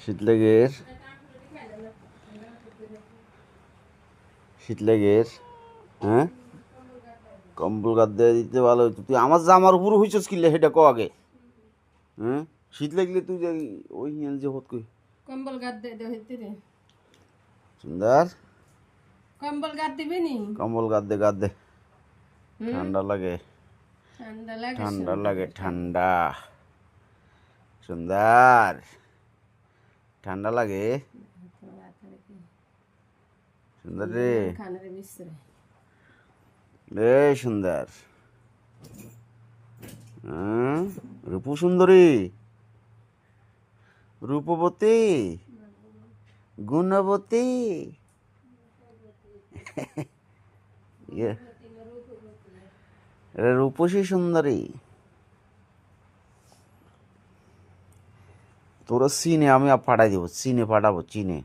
শীতলেগের হ্যাঁ কম্বল গাদ দিয়ে দিতে ভালো হইতো। তুই আমার জামার উপর হইছস কিনলে সেটা ক আগে। হ্যাঁ শীত লাগলে তুই যে ওই যে হত কই কম্বল গাদ দে দে হইতে রে সুন্দর কম্বল গাদ দিবি নি কম্বল গাদ দে ঠান্ডা লাগে ঠান্ডা সুন্দর ঠান্ডা লাগে সুন্দর রে সুন্দর রূপু সুন্দরী রূপবতী গুণবতী রূপসী সুন্দরী তোরা চীনে আমি পাঠাই দেবো চীনে পাঠাবো চীনে